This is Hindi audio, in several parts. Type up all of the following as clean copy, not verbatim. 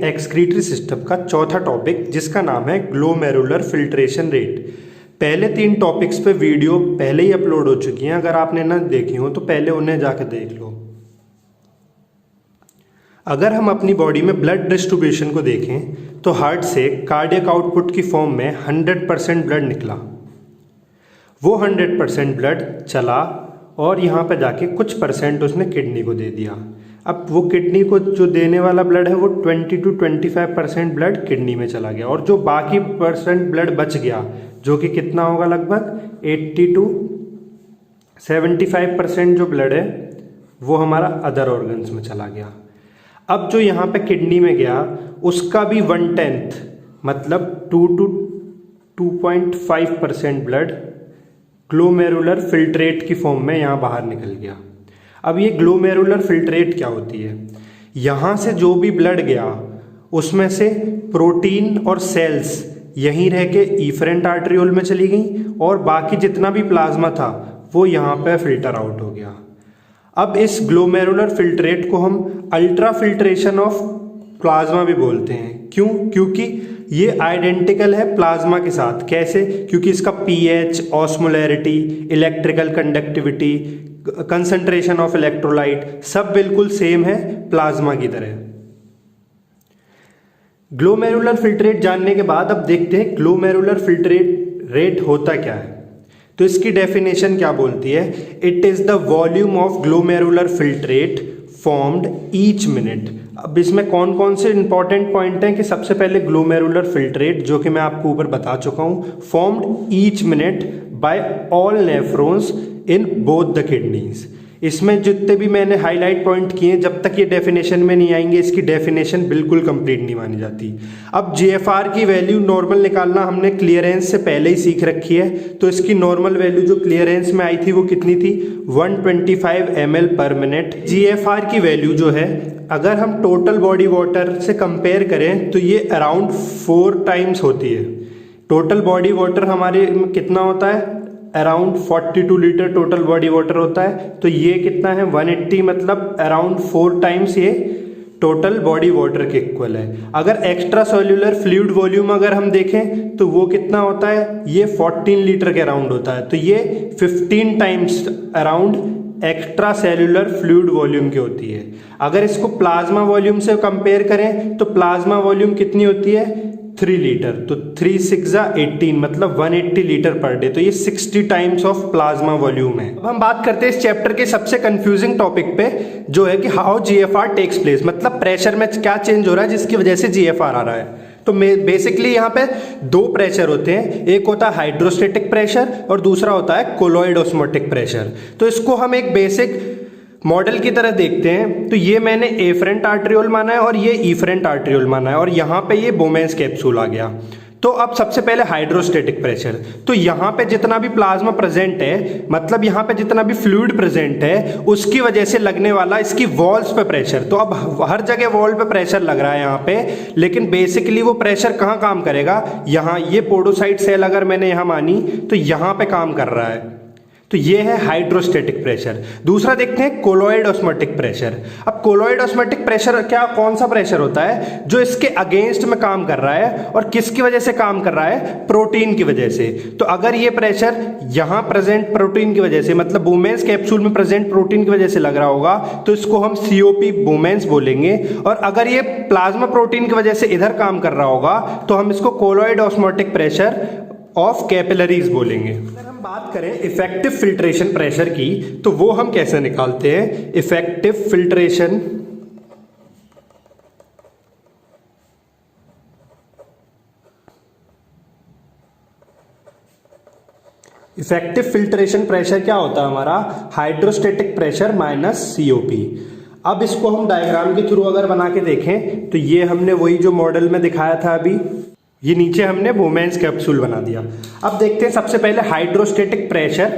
एक्सक्रीटरी सिस्टम का चौथा टॉपिक, जिसका नाम है ग्लोमेरुलर फिल्ट्रेशन रेट। पहले 3 टॉपिक्स पे वीडियो पहले ही अपलोड हो चुकी हैं, अगर आपने ना देखी हो तो पहले उन्हें जाकर देख लो। अगर हम अपनी बॉडी में ब्लड डिस्ट्रीब्यूशन को देखें तो हार्ट से कार्डियक आउटपुट की फॉर्म में 100% ब्लड निकला। वो 100% ब्लड चला और यहाँ पर जाके कुछ परसेंट उसने किडनी को दे दिया। अब वो किडनी को जो देने वाला ब्लड है वो 20 to 25% ब्लड किडनी में चला गया, और जो बाकी परसेंट ब्लड बच गया, जो कि कितना होगा, लगभग 80 to 75% जो ब्लड है वो हमारा अदर ऑर्गन्स में चला गया। अब जो यहाँ पे किडनी में गया उसका भी 1/10 मतलब 2 to 2.5% ब्लड ग्लोमेरुलर फिल्ट्रेट की फॉर्म में यहाँ बाहर निकल गया। अब ये ग्लोमेरुलर फिल्ट्रेट क्या होती है? यहाँ से जो भी ब्लड गया उसमें से प्रोटीन और सेल्स यहीं रह के इफरेंट आर्टरियोल में चली गई, और बाकी जितना भी प्लाज्मा था वो यहाँ पे फिल्टर आउट हो गया। अब इस ग्लोमेरुलर फिल्ट्रेट को हम अल्ट्रा फिल्ट्रेशन ऑफ प्लाज्मा भी बोलते हैं। क्यों? क्योंकि ये आइडेंटिकल है प्लाज्मा के साथ। कैसे? क्योंकि इसका pH, osmolarity, electrical conductivity, concentration of electrolyte सब बिल्कुल सेम है प्लाज्मा की तरह। ग्लोमेरुलर फिल्ट्रेट जानने के बाद अब देखते हैं ग्लोमेरुलर फिल्ट्रेट रेट होता क्या है। तो इसकी डेफिनेशन क्या बोलती है? It is the volume of glomerular filtrate formed each minute. अब इसमें कौन कौन से इंपॉर्टेंट पॉइंट हैं कि सबसे पहले ग्लोमेरुलर फिल्ट्रेट, जो कि मैं आपको ऊपर बता चुका हूं, formed each minute by all nephrons in both the kidneys. इसमें जितने भी मैंने हाईलाइट पॉइंट किए, जब तक ये डेफिनेशन में नहीं आएंगे इसकी डेफिनेशन बिल्कुल कंप्लीट नहीं मानी जाती। अब जीएफआर की वैल्यू नॉर्मल निकालना हमने क्लियरेंस से पहले ही सीख रखी है, तो इसकी नॉर्मल वैल्यू जो क्लियरेंस में आई थी वो कितनी थी? 125 ml पर मिनट। जीएफआर की वैल्यू जो है, अगर हम टोटल बॉडी वाटर से कंपेयर करें तो ये अराउंड 4 टाइम्स होती है। टोटल बॉडी वाटर हमारे में कितना होता है? Around 42 litre total body water होता है। तो ये कितना है? 180, मतलब अराउंड 4 टाइम्स ये टोटल बॉडी वाटर के इक्वल है। अगर एक्स्ट्रा सेल्यूलर फ्लूइड वॉल्यूम अगर हम देखें तो वो कितना होता है? ये 14 लीटर के अराउंड होता है। तो ये 15 times around extra cellular fluid volume की होती है। अगर इसको प्लाज्मा वॉल्यूम से कंपेयर करें तो प्लाज्मा वॉल्यूम कितनी होती है? 3 लीटर। तो 3 6 18 मतलब 180 लीटर पर डे। तो ये 60 टाइम्स ऑफ प्लाज्मा वॉल्यूम है। अब हम बात करते हैं इस चैप्टर के सबसे कंफ्यूजिंग टॉपिक पे, जो है कि हाउ जीएफआर टेक्स प्लेस, मतलब प्रेशर में क्या चेंज हो रहा है जिसकी वजह से जीएफआर आ रहा है। तो बेसिकली यहाँ पे 2 प्रेशर होते हैं, एक होता है हाइड्रोस्टेटिक प्रेशर और दूसरा होता है कोलॉइड ऑस्मोटिक प्रेशर। तो इसको हम एक बेसिक मॉडल की तरह देखते हैं। तो ये मैंने एफरेंट आर्टरियोल माना है और ये इफरेंट आर्टरियोल माना है, और यहाँ पे ये बोमेंस कैप्सूल आ गया। तो अब सबसे पहले हाइड्रोस्टेटिक प्रेशर। तो यहाँ पे जितना भी प्लाज्मा प्रेजेंट है, मतलब यहाँ पे जितना भी फ्लूइड प्रेजेंट है, उसकी वजह से लगने वाला इसकी वॉल्स पे प्रेशर। तो अब हर जगह वॉल पे प्रेशर लग रहा है यहाँ पे, लेकिन बेसिकली वो प्रेशर कहाँ काम करेगा? यहाँ ये पोडोसाइट सेल अगर मैंने यहाँ मानी तो यहाँ पे काम कर रहा है। तो ये है हाइड्रोस्टेटिक प्रेशर। दूसरा देखते हैं कोलॉइड ऑस्मोटिक प्रेशर। अब कोलॉइड ऑस्मोटिक प्रेशर क्या, कौन सा प्रेशर होता है? जो इसके अगेंस्ट में काम कर रहा है, और किसकी वजह से काम कर रहा है? प्रोटीन की वजह से। तो अगर ये प्रेशर यहाँ प्रेजेंट प्रोटीन की वजह से, मतलब बोमेंस कैप्सूल में प्रेजेंट प्रोटीन की वजह से लग रहा होगा, तो इसको हम सीओपी बोमेंस बोलेंगे। और अगर ये प्लाज्मा प्रोटीन की वजह से इधर काम कर रहा होगा तो हम इसको colloid osmotic pressure of capillaries बोलेंगे। अगर हम बात करें इफेक्टिव फिल्ट्रेशन प्रेशर की, तो वो हम कैसे निकालते हैं? इफेक्टिव फिल्ट्रेशन प्रेशर क्या होता है हमारा? Hydrostatic pressure minus COP. अब इसको हम डायग्राम के थ्रू अगर बना के देखें तो ये हमने वही जो मॉडल में दिखाया था अभी, ये नीचे हमने बोमेंस कैप्सूल बना दिया। अब देखते हैं सबसे पहले हाइड्रोस्टेटिक प्रेशर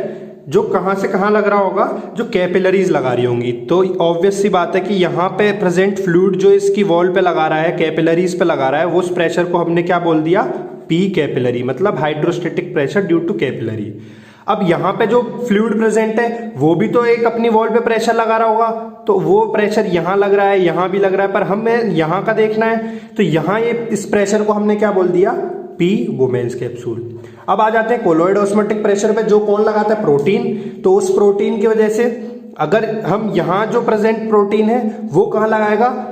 जो कहाँ से कहाँ लग रहा होगा? जो कैपिलरीज लगा रही होंगी। तो ऑब्वियस सी बात है कि यहाँ पे प्रेजेंट फ्लूइड जो इसकी वॉल पे लगा रहा है, कैपिलरीज पे लगा रहा है, उस प्रेशर को हमने क्या बोल दिया? पी कैपिलरी, मतलब hydrostatic pressure due to capillary. अब यहाँ पे जो फ्लूइड प्रेजेंट है वो भी तो एक अपनी वॉल पे प्रेशर लगा रहा होगा, तो वो प्रेशर यहाँ लग रहा है, यहाँ भी लग रहा है, पर हमें यहाँ का देखना है, तो यहाँ ये इस प्रेशर को हमने क्या बोल दिया, P वुमेन्स कैप्सूल। अब आ जाते हैं कोलॉइड ऑस्मोटिक प्रेशर पे, जो कौन लगाता है, प्रोटीन। तो उस प्रोटीन की वजह से अगर हम यहाँ जो प्रेजेंट प्रोटीन है वो कहाँ लगाएगा,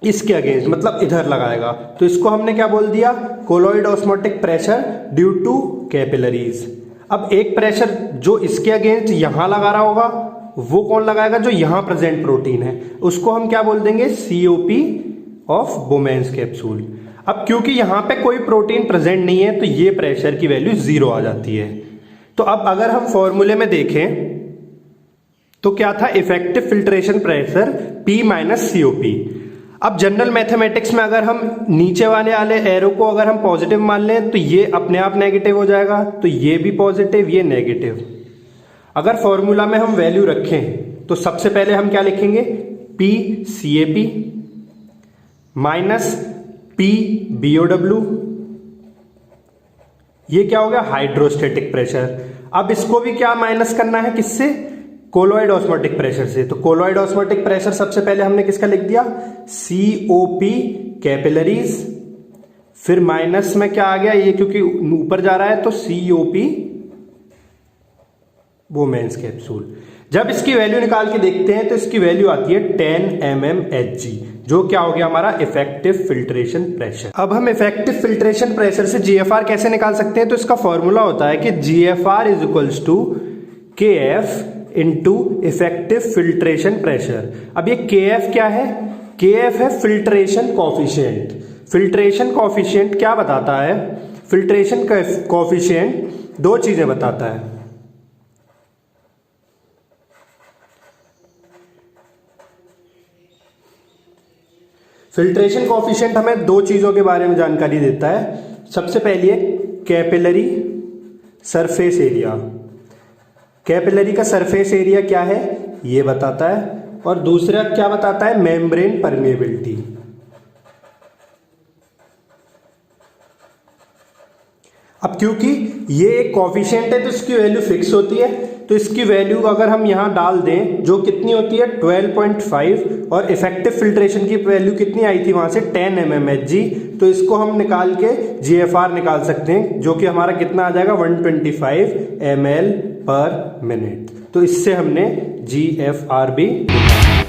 इसके अगेंस्ट, मतलब इधर लगाएगा, तो इसको हमने क्या बोल दिया, colloid osmotic pressure due to capillaries. अब एक प्रेशर जो इसके अगेंस्ट यहां लगा रहा होगा वो कौन लगाएगा, जो यहां प्रेजेंट प्रोटीन है, उसको हम क्या बोल देंगे, COP ऑफ वुमेन्स कैप्सूल। अब क्योंकि यहां पे कोई प्रोटीन प्रेजेंट नहीं है तो ये प्रेशर की वैल्यू 0 आ जाती है। तो अब अगर हम फॉर्मूले में देखें तो क्या था, effective filtration pressure P minus COP। अब जनरल मैथमेटिक्स में अगर हम नीचे वाले एरो को अगर हम पॉजिटिव मान लें तो ये अपने आप नेगेटिव हो जाएगा, तो ये भी पॉजिटिव, ये नेगेटिव। अगर फॉर्मूला में हम वैल्यू रखें तो सबसे पहले हम क्या लिखेंगे, PCAP माइनस PBOW, ये क्या हो गया, हाइड्रोस्टेटिक प्रेशर। अब इसको भी क्या माइनस करना है, किससे, कोलॉइड ऑस्मोटिक प्रेशर से। तो कोलॉइड ऑस्मोटिक प्रेशर सबसे पहले हमने किसका लिख दिया, COP कैपिलरीज, फिर माइनस में क्या आ गया, ये क्योंकि ऊपर जा रहा है तो COP वुमेन्स कैप्सूल। जब इसकी वैल्यू निकाल के देखते हैं तो इसकी वैल्यू आती है 10 mmHg, जो क्या हो गया हमारा इफेक्टिव फिल्ट्रेशन प्रेशर। अब हम इफेक्टिव फिल्ट्रेशन प्रेशर से GFR कैसे निकाल सकते हैं, तो इसका फॉर्मूला होता है कि GFR is equals to KF into effective filtration pressure. अब ये KF क्या है, KF है फिल्ट्रेशन कॉफिशिएंट। फिल्ट्रेशन कॉफिशिएंट क्या बताता है, फिल्ट्रेशन कॉफिशिएंट दो चीजें बताता है। फिल्ट्रेशन कॉफिशिएंट हमें दो चीजों के बारे में जानकारी देता है। सबसे पहली है कैपिलरी सरफेस एरिया। कैपिलरी का सरफेस एरिया क्या है ये बताता है, और दूसरा क्या बताता है, मेम्ब्रेन परमेबिलिटी। अब क्योंकि ये एक कॉफिशिएंट है तो इसकी वैल्यू फिक्स होती है, तो इसकी वैल्यू अगर हम यहां डाल दें जो कितनी होती है 12.5, और इफेक्टिव फिल्ट्रेशन की वैल्यू कितनी आई थी वहां से 10 mmHg, तो इसको हम निकाल के GFR निकाल सकते हैं, जो कि हमारा कितना आ जाएगा 125 ml/min। तो इससे हमने GFR भी निकाला।